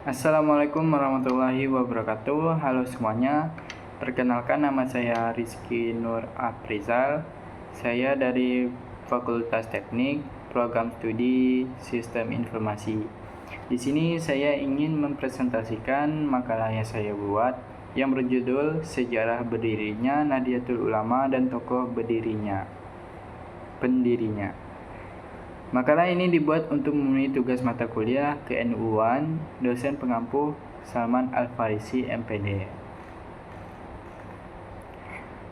Assalamualaikum warahmatullahi wabarakatuh. Halo semuanya. Perkenalkan, nama saya Rizky Nur Aprizal. Saya dari Fakultas Teknik, Program Studi Sistem Informasi. Di sini saya ingin mempresentasikan makalah yang saya buat yang berjudul Sejarah Berdirinya Nahdlatul Ulama dan Tokoh Pendirinya. Makalah ini dibuat untuk memenuhi tugas mata kuliah KNU1 dosen pengampu Salman Al-Farisi MPD.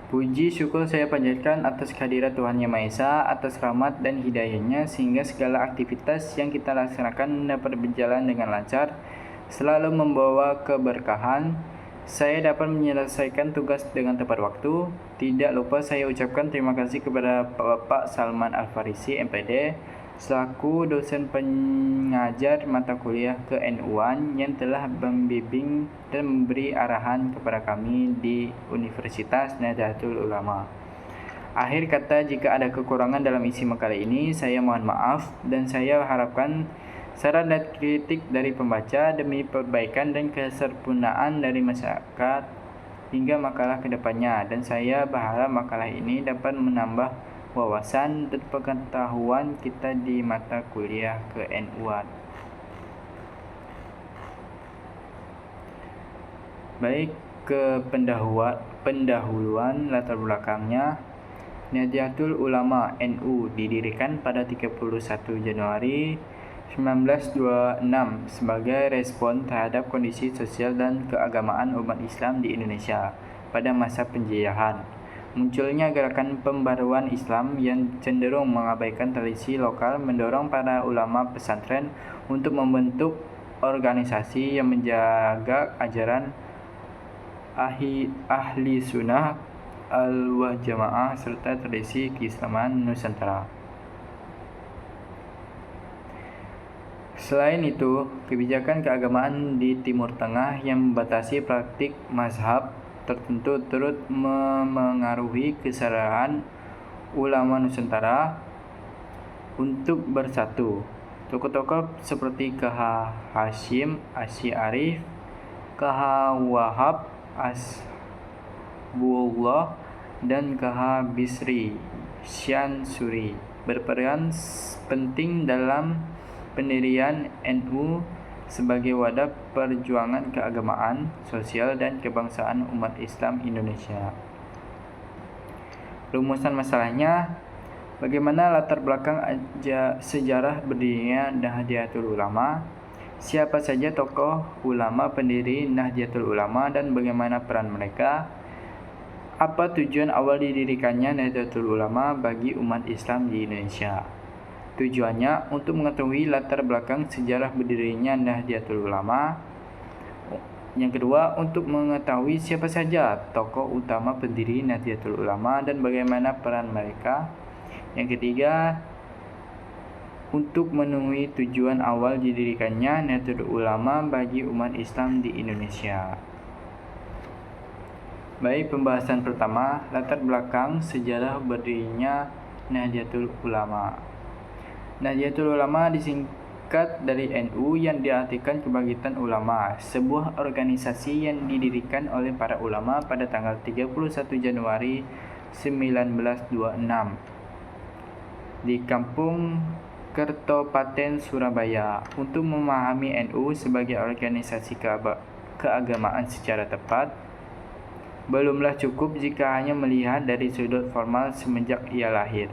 Puji syukur saya panjatkan atas kehadirat Tuhan Yang Maha Esa, atas rahmat dan hidayahnya sehingga segala aktivitas yang kita laksanakan dapat berjalan dengan lancar, selalu membawa keberkahan. Saya dapat menyelesaikan tugas dengan tepat waktu. Tidak lupa saya ucapkan terima kasih kepada Bapak Salman Al-Farisi MPD selaku dosen pengajar mata kuliah KNU1 yang telah membimbing dan memberi arahan kepada kami di Universitas Nahdlatul Ulama. Akhir kata, jika ada kekurangan dalam isi makalah ini, saya mohon maaf dan saya harapkan saran dan kritik dari pembaca demi perbaikan dan kesempurnaan dari masyarakat hingga makalah kedepannya, dan saya berharap makalah ini dapat menambah wawasan dan pengetahuan kita di mata kuliah KNU1. Baik, ke pendahuluan latar belakangnya. Nahdlatul Ulama NU didirikan pada 31 Januari 1926 sebagai respon terhadap kondisi sosial dan keagamaan umat Islam di Indonesia pada masa penjajahan. Munculnya gerakan pembaruan Islam yang cenderung mengabaikan tradisi lokal mendorong para ulama pesantren untuk membentuk organisasi yang menjaga ajaran ahli sunnah wal jamaah serta tradisi keislaman Nusantara. Selain itu, kebijakan keagamaan di Timur Tengah yang membatasi praktik mazhab tertentu turut memengaruhi kesadaran ulama Nusantara untuk bersatu. Tokoh-tokoh seperti KH Hashim Asy'arif, KH Wahab Asbullah, dan KH Bisri Syansuri berperan penting dalam pendirian NU sebagai wadah perjuangan keagamaan, sosial, dan kebangsaan umat Islam Indonesia. Rumusan masalahnya, bagaimana latar belakang sejarah berdirinya Nahdlatul Ulama, siapa saja tokoh ulama pendiri Nahdlatul Ulama dan bagaimana peran mereka, apa tujuan awal didirikannya Nahdlatul Ulama bagi umat Islam di Indonesia. Tujuannya untuk mengetahui latar belakang sejarah berdirinya Nahdlatul Ulama. Yang kedua, untuk mengetahui siapa saja tokoh utama pendiri Nahdlatul Ulama dan bagaimana peran mereka. Yang ketiga, untuk menemui tujuan awal didirikannya Nahdlatul Ulama bagi umat Islam di Indonesia. Baik, pembahasan pertama, latar belakang sejarah berdirinya Nahdlatul Ulama. Nahdlatul Ulama disingkat dari NU yang diartikan Kebangkitan Ulama, sebuah organisasi yang didirikan oleh para ulama pada tanggal 31 Januari 1926 di Kampung Kertopaten, Surabaya. Untuk memahami NU sebagai organisasi keagamaan secara tepat, belumlah cukup jika hanya melihat dari sudut formal semenjak ia lahir.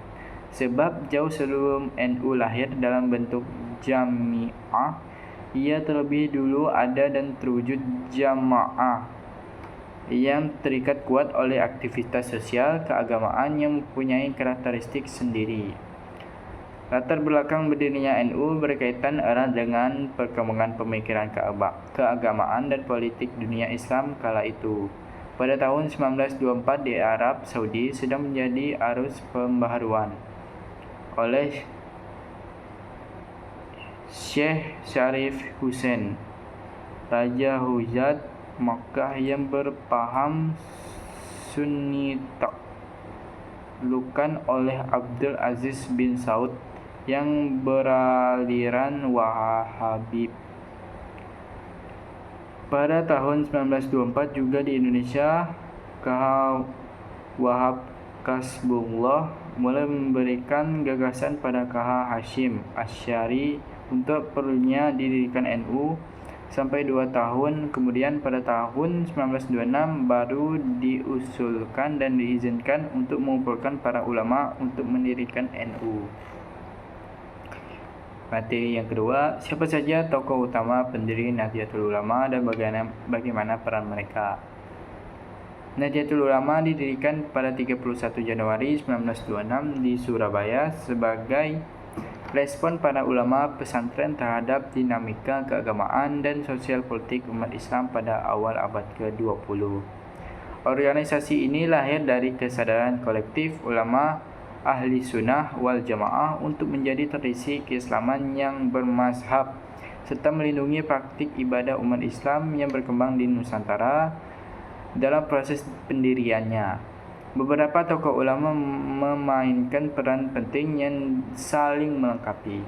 Sebab jauh sebelum NU lahir dalam bentuk jamiah, ia terlebih dulu ada dan terwujud jamaah yang terikat kuat oleh aktivitas sosial keagamaan yang mempunyai karakteristik sendiri. Latar belakang berdirinya NU berkaitan erat dengan perkembangan pemikiran keagamaan dan politik dunia Islam kala itu. Pada tahun 1924 di Arab Saudi sedang menjadi arus pembaharuan oleh Syekh Syarif Hussein, Raja Hujat Makkah yang berpaham Sunni taklukan oleh Abdul Aziz bin Saud yang beraliran Wahabi. Pada tahun 1924 juga di Indonesia, KH Wahab Kasbullah mulai memberikan gagasan pada KH Hashim Asy'ari untuk perlunya didirikan NU. Sampai 2 tahun kemudian pada tahun 1926 baru diusulkan dan diizinkan untuk mengumpulkan para ulama untuk mendirikan NU. Materi yang kedua, siapa saja tokoh utama pendiri Nahdlatul Ulama dan bagaimana peran mereka. Nahdlatul Ulama didirikan pada 31 Januari 1926 di Surabaya sebagai respon para ulama pesantren terhadap dinamika keagamaan dan sosial politik umat Islam pada awal abad ke-20. Organisasi ini lahir dari kesadaran kolektif ulama ahli sunnah wal jamaah untuk menjadi tradisi keislaman yang bermazhab serta melindungi praktik ibadah umat Islam yang berkembang di Nusantara dalam proses pendiriannya. Beberapa tokoh ulama memainkan peran penting yang saling melengkapi.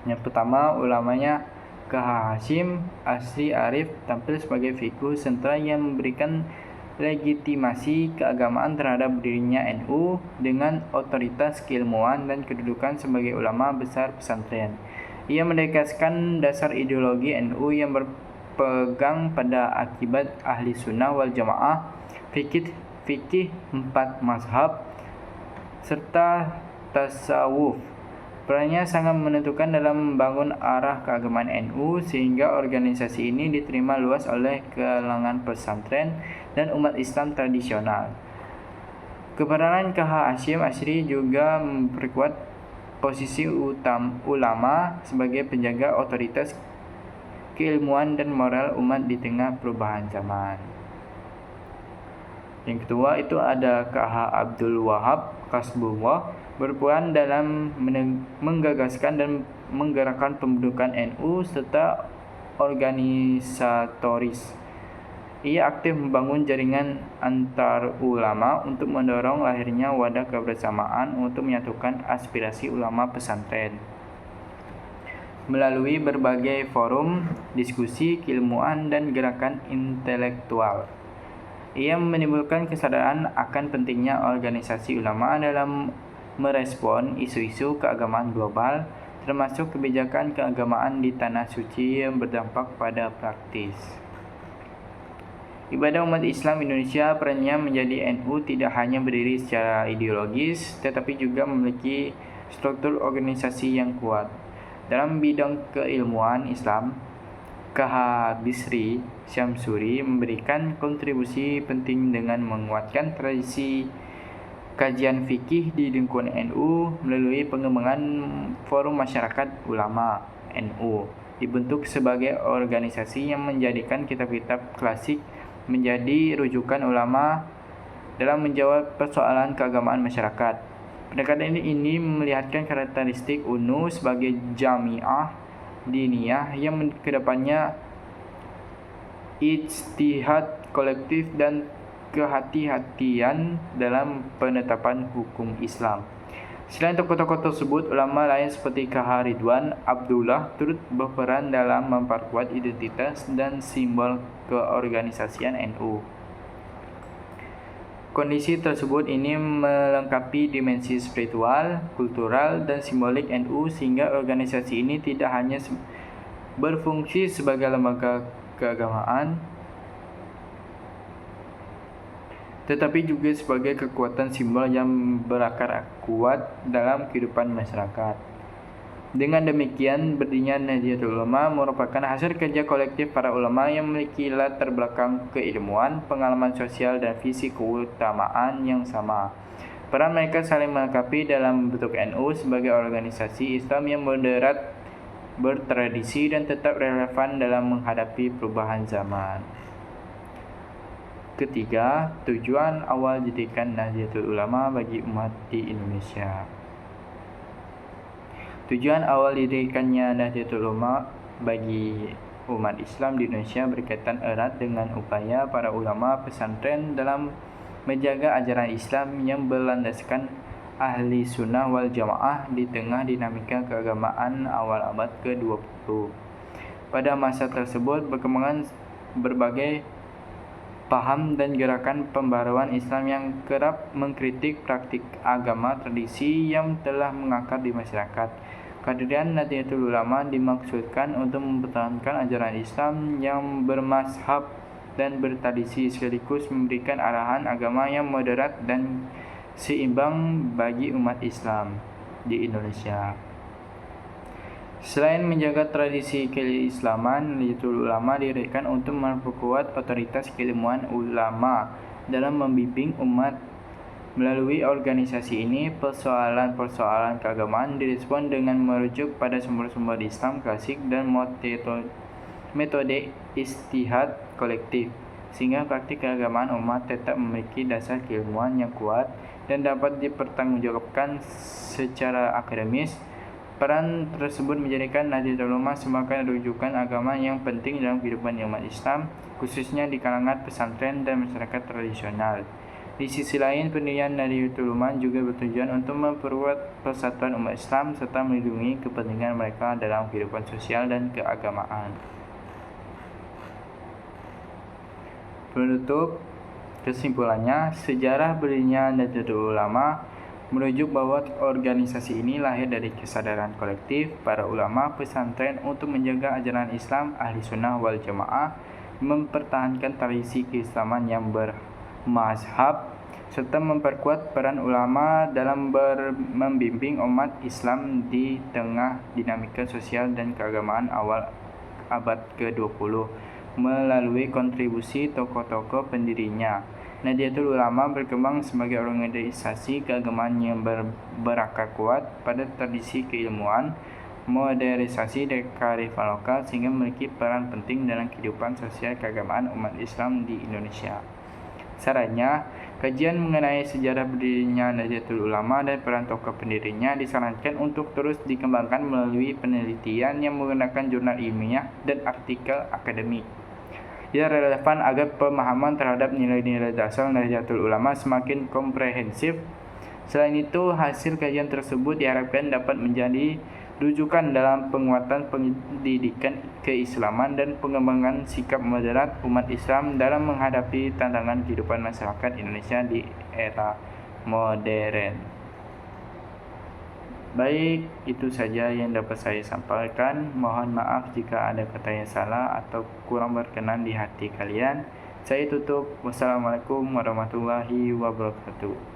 Yang pertama, ulamanya KH Hashim Asy'ari tampil sebagai figur sentral yang memberikan legitimasi keagamaan terhadap berdirinya NU dengan otoritas keilmuan dan kedudukan sebagai ulama besar pesantren. Ia menegaskan dasar ideologi NU yang berpegang pada akibat ahli sunnah wal jamaah, fikih 4 mazhab, serta tasawuf. Perannya sangat menentukan dalam membangun arah keagamaan NU sehingga organisasi ini diterima luas oleh kalangan pesantren dan umat Islam tradisional. Keperanan KH Hashim Asy'ari juga memperkuat posisi ulama sebagai penjaga otoritas keilmuan dan moral umat di tengah perubahan zaman. Yang kedua itu ada KH Abdul Wahab Kasbullah, berperan dalam menggagaskan dan menggerakkan pembentukan NU serta organisatoris. Ia aktif membangun jaringan antar ulama untuk mendorong lahirnya wadah kebersamaan untuk menyatukan aspirasi ulama pesantren. Melalui berbagai forum, diskusi, keilmuan, dan gerakan intelektual, ia menimbulkan kesadaran akan pentingnya organisasi ulama dalam merespon isu-isu keagamaan global, termasuk kebijakan keagamaan di tanah suci yang berdampak pada praktis. Ibadah umat Islam Indonesia perannya menjadi NU tidak hanya berdiri secara ideologis, tetapi juga memiliki struktur organisasi yang kuat. Dalam bidang keilmuan Islam, KH Bisri Syamsuri memberikan kontribusi penting dengan menguatkan tradisi kajian fikih di lingkungan NU melalui pengembangan Forum Masyarakat Ulama NU, dibentuk sebagai organisasi yang menjadikan kitab-kitab klasik menjadi rujukan ulama dalam menjawab persoalan keagamaan masyarakat. Pendekatan ini melihatkan karakteristik UNU sebagai jamiah diniyah yang kedepannya ijtihad kolektif dan kehati-hatian dalam penetapan hukum Islam. Selain tokoh-tokoh tersebut, ulama lain seperti KH Ridwan Abdullah turut berperan dalam memperkuat identitas dan simbol keorganisasian NU. Kondisi tersebut ini melengkapi dimensi spiritual, kultural, dan simbolik NU sehingga organisasi ini tidak hanya berfungsi sebagai lembaga keagamaan, tetapi juga sebagai kekuatan simbol yang berakar kuat dalam kehidupan masyarakat. Dengan demikian, berdirinya Nahdlatul Ulama merupakan hasil kerja kolektif para ulama yang memiliki latar belakang keilmuan, pengalaman sosial, dan visi keutamaan yang sama. Peran mereka saling melengkapi dalam membentuk NU sebagai organisasi Islam yang moderat, bertradisi, dan tetap relevan dalam menghadapi perubahan zaman. Ketiga, tujuan awal didirikan Nahdlatul Ulama bagi umat di Indonesia. Tujuan awal didirikannya Nahdlatul Ulama bagi umat Islam di Indonesia berkaitan erat dengan upaya para ulama pesantren dalam menjaga ajaran Islam yang berlandaskan ahli sunnah wal jamaah di tengah dinamika keagamaan awal abad ke-20. Pada masa tersebut berkembang berbagai paham dan gerakan pembaruan Islam yang kerap mengkritik praktik agama tradisi yang telah mengakar di masyarakat. Kehadiran Nahdlatul Ulama dimaksudkan untuk mempertahankan ajaran Islam yang bermazhab dan bertradisi sekaligus memberikan arahan agama yang moderat dan seimbang bagi umat Islam di Indonesia. Selain menjaga tradisi keislaman, Nahdlatul Ulama didirikan untuk memperkuat otoritas keilmuan ulama dalam membimbing umat. Melalui organisasi ini, persoalan-persoalan keagamaan direspon dengan merujuk pada sumber-sumber Islam klasik dan metode ijtihad kolektif, sehingga praktik keagamaan umat tetap memiliki dasar keilmuan yang kuat dan dapat dipertanggungjawabkan secara akademis. Peran tersebut menjadikan Nahdlatul Ulama sebagai rujukan agama yang penting dalam kehidupan umat Islam, khususnya di kalangan pesantren dan masyarakat tradisional. Di sisi lain, pendirian Nahdlatul Ulama juga bertujuan untuk memperkuat persatuan umat Islam serta melindungi kepentingan mereka dalam kehidupan sosial dan keagamaan. Penutup, kesimpulannya, sejarah berdirinya Nahdlatul Ulama merujuk bahwa organisasi ini lahir dari kesadaran kolektif para ulama pesantren untuk menjaga ajaran Islam Ahli Sunnah wal Jamaah, mempertahankan tradisi keislaman yang bermazhab, serta memperkuat peran ulama dalam membimbing umat Islam di tengah dinamika sosial dan keagamaan awal abad ke-20 melalui kontribusi tokoh-tokoh pendirinya. Nahdlatul Ulama berkembang sebagai organisasi keagamaan yang berakar kuat pada tradisi keilmuan, modernisasi dan kearifan lokal, sehingga memiliki peran penting dalam kehidupan sosial keagamaan umat Islam di Indonesia. Sarannya, kajian mengenai sejarah berdirinya Nahdlatul Ulama dan peran tokoh pendirinya disarankan untuk terus dikembangkan melalui penelitian yang menggunakan jurnal ilmiah dan artikel akademik yang relevan agar pemahaman terhadap nilai-nilai dasar Nahdlatul Ulama semakin komprehensif. Selain itu, hasil kajian tersebut diharapkan dapat menjadi rujukan dalam penguatan pendidikan keislaman dan pengembangan sikap moderat umat Islam dalam menghadapi tantangan kehidupan masyarakat Indonesia di era modern. Baik, itu saja yang dapat saya sampaikan. Mohon maaf jika ada kata yang salah atau kurang berkenan di hati kalian. Saya tutup. Wassalamualaikum warahmatullahi wabarakatuh.